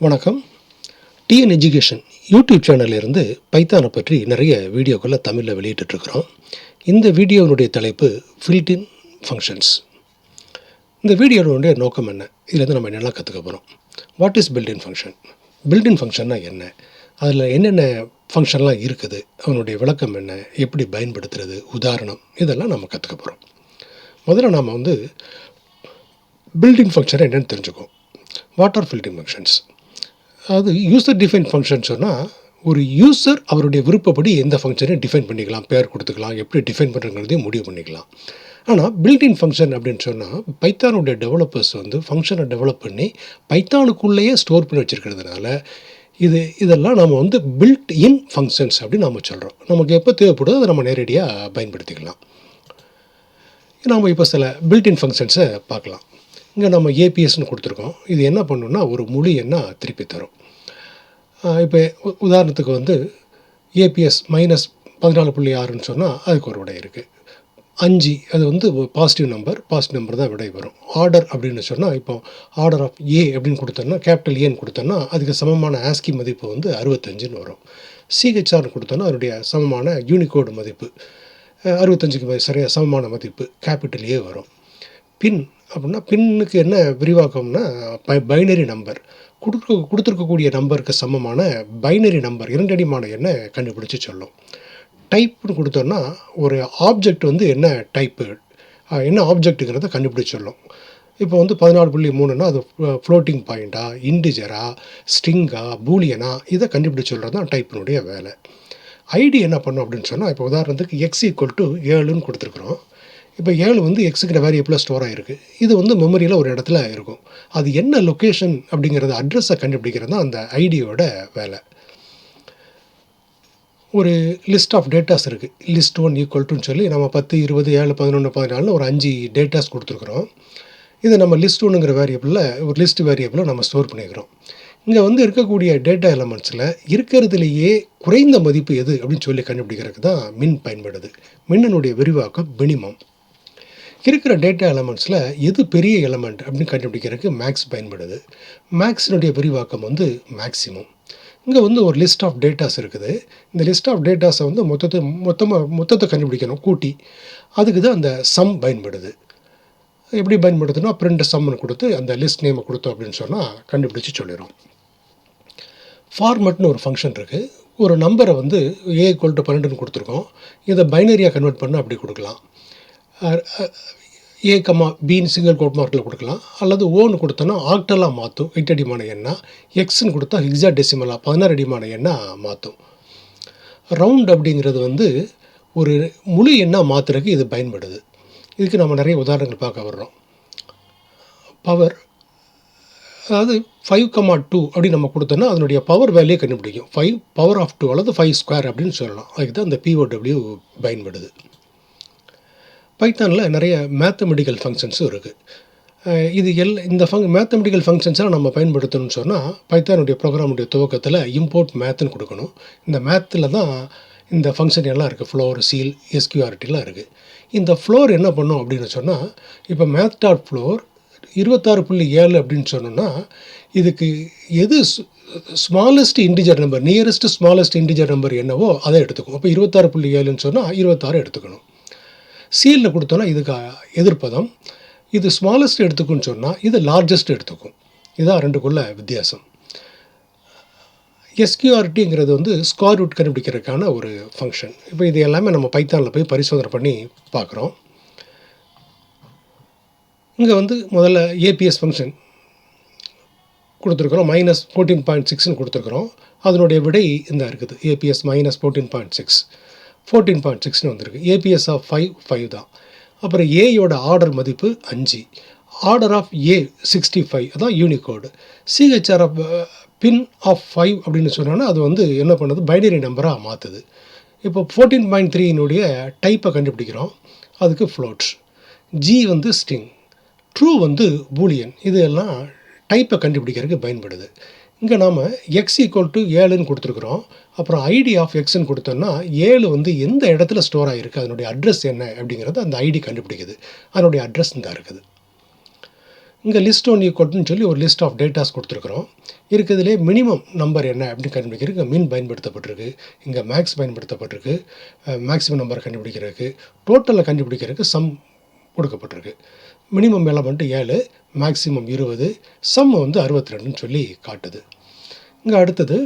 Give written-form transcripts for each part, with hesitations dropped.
வணக்கம். TN education YouTube சேனல்லிருந்து பைத்தானை பற்றி நிறைய வீடியோக்களை தமிழில் வெளியிட்டுருக்கிறோம். இந்த வீடியோனுடைய தலைப்பு ஃபில்ட்-இன் ஃபங்க்ஷன்ஸ். இந்த வீடியோனுடைய நோக்கம் என்ன? இதிலேருந்து நம்ம என்னெல்லாம் கற்றுக்க போகிறோம். What is built in function? Built in ஃபங்க்ஷன்னா என்ன? அதில் என்னென்ன ஃபங்க்ஷன்லாம் இருக்குது, அவனுடைய விளக்கம் என்ன, எப்படி பயன்படுத்துறது, உதாரணம், இதெல்லாம் நம்ம கற்றுக்க போகிறோம். முதல்ல நாம் பில்ட்-இன் ஃபங்க்ஷன் என்னென்னு தெரிஞ்சுக்கோம். What are built in functions? அது யூசர் டிஃபைன் ஃபங்க்ஷன் சொன்னால், ஒரு யூசர் அவருடைய விருப்பப்படி எந்த ஃபங்க்ஷனையும் டிஃபைன் பண்ணிக்கலாம், பேர் கொடுத்துக்கலாம், எப்படி டிஃபைன் பண்ணுறங்கிறதையும் முடிவு பண்ணிக்கலாம். ஆனால் பில்ட்-இன் ஃபங்க்ஷன் அப்படின்னு சொன்னால், பைத்தானுடைய டெவலப்பர்ஸ் ஃபங்க்ஷனை டெவலப் பண்ணி பைத்தானுக்குள்ளேயே ஸ்டோர் பண்ணி வச்சுருக்கிறதுனால இதெல்லாம் நம்ம பில்ட்-இன் ஃபங்க்ஷன்ஸ் அப்படின்னு நம்ம சொல்கிறோம். நமக்கு எப்போ தேவைப்படுதோ அதை நம்ம நேரடியாக பயன்படுத்திக்கலாம். நாம் இப்போ சில பில்ட்-இன் ஃபங்க்ஷன்ஸை பார்க்கலாம். இங்கே நம்ம ஏபிஎஸ்ன்னு கொடுத்துருக்கோம். இது என்ன பண்ணணுன்னா, ஒரு முழு எண்ணாக திருப்பி தரும். இப்போ உதாரணத்துக்கு ஏபிஎஸ் -14.6ன்னு சொன்னால் அதுக்கு ஒரு விடை இருக்குது. 5 அது பாசிட்டிவ் நம்பர் தான் விடை வரும். ஆர்டர் அப்படின்னு சொன்னால், இப்போ ஆர்டர் ஆஃப் ஏ அப்படின்னு கொடுத்தோன்னா, கேபிட்டல் ஏன்னு கொடுத்தோன்னா அதுக்கு சமமான ஆஸ்கி மதிப்பு 65ன்னு வரும். சிஹெச்ஆர்னு கொடுத்தோன்னா அதனுடைய சமமான யூனிகோடு மதிப்பு 65க்கு சரியாக சமமான மதிப்பு கேபிட்டல் ஏ வரும். பின் அப்படின்னா, பின்னுக்கு என்ன விரிவாக்கம்னா, பைனரி நம்பர் கொடுத்துருக்கக்கூடிய நம்பருக்கு சமமான பைனரி நம்பர் 2 அடிமான எண்ணை கண்டுபிடிச்சி சொல்லும். டைப்னு கொடுத்தோன்னா, ஒரு ஆப்ஜெக்ட் என்ன டைப்பு, என்ன ஆப்ஜெக்ட்டுங்கிறத கண்டுபிடிச்சி சொல்லும். இப்போ 14.3ன்னா அது ஃப்ளோட்டிங் பாயிண்டா, இன்டிஜரா, ஸ்ட்ரிங்கா, பூலியனா, இதை கண்டுபிடிச்சி சொல்கிறது தான் டைப்பினுடைய வேலை. ஐடி என்ன பண்ணும் அப்படின்னு சொன்னால், இப்போ உதாரணத்துக்கு x = 7ன்னு கொடுத்துருக்குறோம். இப்போ 7 எக்ஸுங்கிற வேரியபிளாக ஸ்டோர் ஆகிருக்கு. இது மெமரியில் ஒரு இடத்துல இருக்கும். அது என்ன லொக்கேஷன் அப்படிங்கிறத அட்ரஸை கண்டுபிடிக்கிறது தான் அந்த ஐடியோட வேலை. ஒரு லிஸ்ட் ஆஃப் டேட்டாஸ் இருக்குது. லிஸ்ட் 1 ஈக்குவல்ட்டுன்னு சொல்லி நம்ம 10, 20, 7, 11, 14ன்னு ஒரு 5 டேட்டாஸ் கொடுத்துருக்குறோம். இதை நம்ம லிஸ்ட் 1ங்கிற வேரியபிளில் ஒரு லிஸ்ட் வேரியபிளை நம்ம ஸ்டோர் பண்ணிக்கிறோம். இங்கே இருக்கக்கூடிய டேட்டா எலமெண்ட்ஸில் இருக்கிறதுலையே குறைந்த மதிப்பு எது அப்படின்னு சொல்லி கண்டுபிடிக்கிறதுக்கு தான் மின் பயன்படுது. மின்னுடைய விரிவாக்கம் மினிமம். இருக்கிற டேட்டா எலமெண்ட்ஸில் எது பெரிய எலமெண்ட் அப்படின்னு கண்டுபிடிக்கிறதுக்கு மேக்ஸ் பயன்படுது. மேக்ஸினுடைய விரிவாக்கம் மேக்ஸிமம். இங்கே ஒரு லிஸ்ட் ஆஃப் டேட்டாஸ் இருக்குது. இந்த லிஸ்ட் ஆஃப் டேட்டாஸை மொத்தத்தை கண்டுபிடிக்கணும், கூட்டி. அதுக்கு தான் அந்த சம் பயன்படுது. எப்படி பயன்படுதுன்னா, பிரிண்ட் சம்னு கொடுத்து அந்த லிஸ்ட் நேமை கொடுத்தோம் அப்படின்னு சொன்னால் கண்டுபிடிச்சி சொல்லிடும். ஃபார்மட்னு ஒரு ஃபங்க்ஷன் இருக்குது. ஒரு நம்பரை a = 12ன்னு கொடுத்துருக்கோம். இதை பைனரியாக கன்வெர்ட் பண்ண அப்படி கொடுக்கலாம். a, bன்னு சிங்கிள் கோட் மார்க்கில் கொடுக்கலாம். அல்லது ஓன்னு கொடுத்தோன்னா ஆக்டலாக மாற்றும், 8 அடிமான எண்ணா. எக்ஸ்ன்னு கொடுத்தா ஹெக்ஸாடெசிமலாக 16 அடிமான எண்ணா மாற்றும். ரவுண்ட் அப்படிங்கிறது ஒரு முழு எண்ணாக மாற்றுறதுக்கு இது பயன்படுது. இதுக்கு நம்ம நிறைய உதாரணங்கள் பார்க்க வர்றோம். பவர், அதாவது 5,2 அப்படின்னு நம்ம கொடுத்தோன்னா அதனுடைய பவர் வேல்யூ கண்டுபிடிக்கும். 5 பவர் ஆஃப் 2 அல்லது 5² அப்படின்னு சொல்லலாம். அதுக்கு தான் அந்த POW பயன்படுது. பைத்தானில் நிறைய மேத்தமெட்டிக்கல் ஃபங்க்ஷன்ஸும் இருக்குது. இந்த மேத்தமெட்டிக்கல் ஃபங்க்ஷன்ஸாக நம்ம பயன்படுத்தணும்னு சொன்னால், பைத்தானுடைய ப்ரோக்ராமுடைய துவக்கத்தில் இம்போர்ட் மேத்துன்னு கொடுக்கணும். இந்த மேத்தில் தான் இந்த ஃபங்க்ஷன் எல்லாம் இருக்குது. ஃப்ளோர், சீல், SQRTலாம் இருக்குது. இந்த ஃப்ளோர் என்ன பண்ணும் அப்படின்னு சொன்னால், இப்போ math.floor 26.7 அப்படின்னு சொன்னோன்னா, இதுக்கு எது smallest integer number, nearest smallest integer number என்னவோ அதை எடுத்துக்கும். அப்போ 26.7ன்னு சொன்னால் 26 எடுத்துக்கணும். சீலில் கொடுத்தோன்னா இதுக்கு எதிர்ப்பதம். இது ஸ்மாலஸ்ட் எடுத்துக்குன்னு சொன்னால் இது லார்ஜஸ்ட் எடுத்துக்கும். இதுதான் ரெண்டுக்குள்ள வித்தியாசம். SQRTங்கிறது ஸ்கொயர் ரூட் கண்டுபிடிக்கிறதுக்கான ஒரு ஃபங்க்ஷன். இப்போ இது எல்லாமே நம்ம பைத்தானில் போய் பரிசோதனை பண்ணி பார்க்குறோம். இங்கே முதல்ல ஏபிஎஸ் ஃபங்க்ஷன் கொடுத்துருக்குறோம். -14.6ன்னு கொடுத்துருக்குறோம். அதனுடைய விடை இந்த இருக்குது. ஏபிஎஸ் -14.6 14.6ன்னு வந்திருக்கு. ஏபிஎஸ் ஆஃப் 5 தான். அப்புறம் ஏயோட ஆர்டர் மதிப்பு 5. ஆர்டர் ஆஃப் ஏ 65, அதான் யூனிகோடு. சிஹெச்ஆர் ஆஃப் பின் ஆஃப் 5 அப்படின்னு சொன்னோன்னா அது என்ன பண்ணுது, பைனரி நம்பராக மாற்றுது. இப்போ 14.3னுடைய டைப்பை கண்டுபிடிக்கிறோம். அதுக்கு floats. G string. True Boolean. இது எல்லாம் டைப்பை கண்டுபிடிக்கிறதுக்கு பயன்படுது. இங்கே நாம் x = 7ன்னு கொடுத்துருக்குறோம். அப்புறம் ஐடி ஆஃப் எக்ஸ்ன்னு கொடுத்தோன்னா 7 எந்த இடத்துல ஸ்டோர் ஆகிருக்கு, அதனுடைய அட்ரஸ் என்ன அப்படிங்கிறது அந்த ஐடி கண்டுபிடிக்குது. அதனுடைய அட்ரஸ் இந்த இருக்குது. இங்கே லிஸ்ட் ஒன் ஈக்குவல்னு சொல்லி ஒரு லிஸ்ட் ஆஃப் டேட்டாஸ் கொடுத்துருக்குறோம். இருக்கிறதுலே மினிமம் நம்பர் என்ன அப்படின்னு கண்டுபிடிக்கிறதுக்கு இங்கே மின் பயன்படுத்தப்பட்டிருக்கு, இங்கே மேக்ஸ் பயன்படுத்தப்பட்டிருக்கு. மேக்ஸிமம் நம்பரை கண்டுபிடிக்கிறதுக்கு, டோட்டலை கண்டுபிடிக்கிறதுக்கு சம் கொடுக்கப்பட்டிருக்கு. மினிமம் எலமெண்ட்டு 7, மேக்ஸிமம் 20, சம் வந்து 62ன்னு சொல்லி காட்டுது. இங்கே அடுத்தது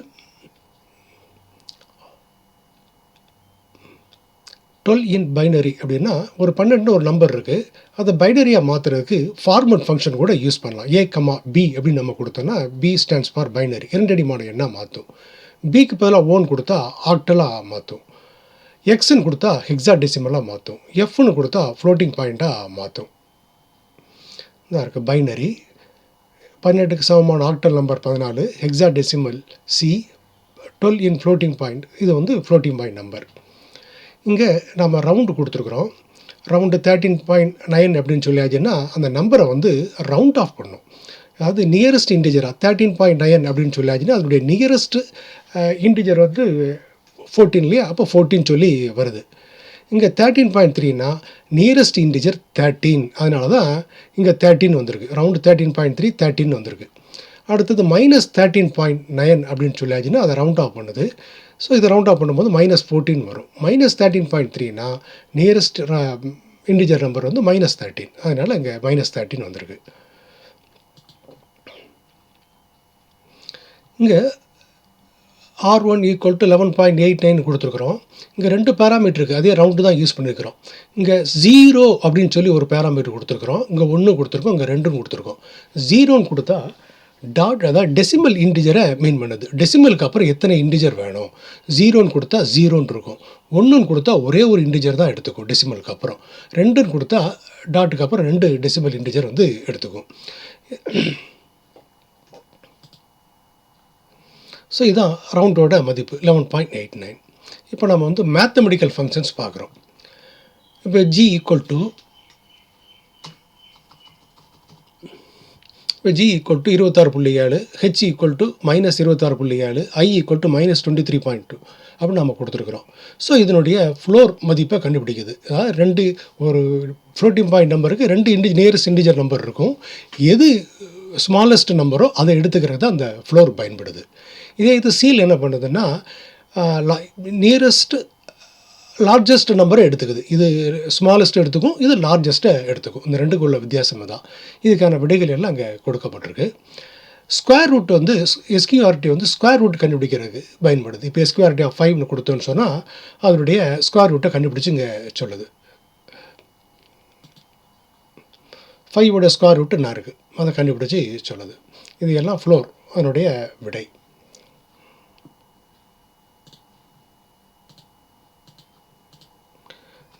12 இன் பைனரி அப்படின்னா ஒரு 12 ஒரு நம்பர் இருக்குது, அதை பைனரியாக மாற்றுறதுக்கு ஃபார்மட் ஃபங்க்ஷன் கூட யூஸ் பண்ணலாம். A, B அப்படின்னு நம்ம கொடுத்தோன்னா B ஸ்டாண்ட்ஸ் ஃபார் பைனரி, இரண்டடிமான எண்ணாக மாற்றும். பிக்கு பதிலாக ஓன் கொடுத்தா ஆக்டலாக மாற்றும், எக்ஸ்ன்னு கொடுத்தா ஹெக்ஸாடெசிமலாக மாற்றும், எஃப்னு கொடுத்தா ஃப்ளோட்டிங் பாயிண்ட்டாக மாற்றும். இதாக இருக்குது பைனரி. 18க்கு சமமான ஆக்டல் நம்பர் 14, ஹெக்ஸாடெசிமல் C, 12 இன் ஃப்ளோட்டிங் பாயிண்ட், இது வந்து ஃப்ளோட்டிங் பாயிண்ட் நம்பர். இங்கே நம்ம ரவுண்டு கொடுத்துருக்குறோம். ரவுண்டு 13.9 அப்படின்னு சொல்லியாச்சுன்னா அந்த நம்பரை வந்து ரவுண்ட் ஆஃப் பண்ணும். அதாவது நியரஸ்ட் இன்டிஜராக 13.9 அப்படின்னு சொல்லியாச்சுன்னா அதனுடைய நியரஸ்ட் இன்டிஜர் வந்து 14 இல்லையா, அப்போ 14 சொல்லி வருது. இங்கே 13.3னா நியரஸ்ட் இன்டிஜர் 13, அதனால தான் இங்கே 13 வந்திருக்கு. ரவுண்டு 13.3 13 வந்திருக்கு. அடுத்தது -13.9 அப்படின்னு சொல்லியாச்சுன்னா அதை ரவுண்ட் ஆஃப் பண்ணுது. ஸோ இதை ரவுண்ட் ஆஃப் பண்ணும்போது -14 வரும். -13.3னா நியரஸ்ட் இன்டிஜர் நம்பர் வந்து -13, அதனால் இங்கே -13 வந்திருக்கு. இங்கே R1 ஈக்குவல் டு 11.89 கொடுத்துருக்குறோம். இங்கே 2 பேராமீட்டர் இருக்குது, அதே ரவுண்டு தான் யூஸ் பண்ணியிருக்கிறோம். இங்கே 0 அப்படின்னு சொல்லி ஒரு பேராமீட்டர் கொடுத்துருக்குறோம், இங்கே 1 கொடுத்துருக்கோம், இங்கே 2 கொடுத்துருக்கோம். 0ன்னு கொடுத்தா டாட், அதாவது டெசிமல் இன்டிஜரை மீன் பண்ணுது. டெசிமலுக்கு அப்புறம் எத்தனை இன்டிஜர் வேணும். 0ன்னு கொடுத்தா 0ன்னு இருக்கும், 1ன்னு கொடுத்தா ஒரே ஒரு இன்டிஜர் தான் எடுத்துக்கும் டெசிமலுக்கு அப்புறம், 2ன்னு கொடுத்தா டாட்டுக்கு அப்புறம் 2 டெசிமல் இன்டிஜர் வந்து எடுத்துக்கும். ஸோ இதுதான் ரவுண்டோட மதிப்பு 11.89. இப்போ நம்ம வந்து மேத்தமெட்டிக்கல் ஃபங்க்ஷன்ஸ் பார்க்குறோம். இப்போ G equal to 26.7, H equal to -26.7, I equal to -23.2 அப்படின்னு நம்ம கொடுத்துருக்குறோம். ஸோ இதனுடைய ஃப்ளோர் மதிப்பை கண்டுபிடிக்குது. அதாவது 2 ஒரு ஃப்ளோட்டிங் பாயிண்ட் நம்பருக்கு 2 நியரஸ்ட் இன்டிஜர் நம்பர் இருக்கும், எது ஸ்மாலஸ்ட் நம்பரோ அதை எடுத்துக்கிறது தான் அந்த ஃப்ளோர் பயன்படுது. இதே இது சீல் என்ன பண்ணுதுன்னா நியரஸ்ட் லார்ஜஸ்ட் நம்பரை எடுத்துக்குது. இது ஸ்மாலஸ்ட் எடுத்துக்கும், இது லார்ஜஸ்ட்டை எடுத்துக்கும். இந்த ரெண்டுக்குள்ள வித்தியாசம் தான். இதுக்கான விடைகள் எல்லாம் அங்கே கொடுக்கப்பட்டிருக்கு. ஸ்கொயர் ரூட் வந்து எஸ்கியூஆர்டி வந்து ஸ்கொயர் ரூட் கண்டுபிடிக்கிறதுக்கு பயன்படுது. இப்போ எஸ்கியூஆர்டி ஆஃப் 5ன்னு கொடுத்தோன்னு சொன்னால் அதனுடைய ஸ்கொயர் ரூட்டை கண்டுபிடிச்சி இங்கே சொல்லுது. 5ஓட ஸ்கொயர் ரூட்டு என்ன இருக்குது அதை கண்டுபிடிச்சி சொல்லுது. இது எல்லாம் ஃப்ளோர், அதனுடைய விடை.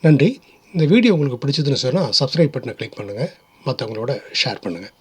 நன்றி. இந்த வீடியோ உங்களுக்கு பிடிச்சதுன்னு சொன்னால் சப்ஸ்கிரைப் பட்டனை கிளிக் பண்ணுங்கள், மற்றவங்களோட ஷேர் பண்ணுங்கள்.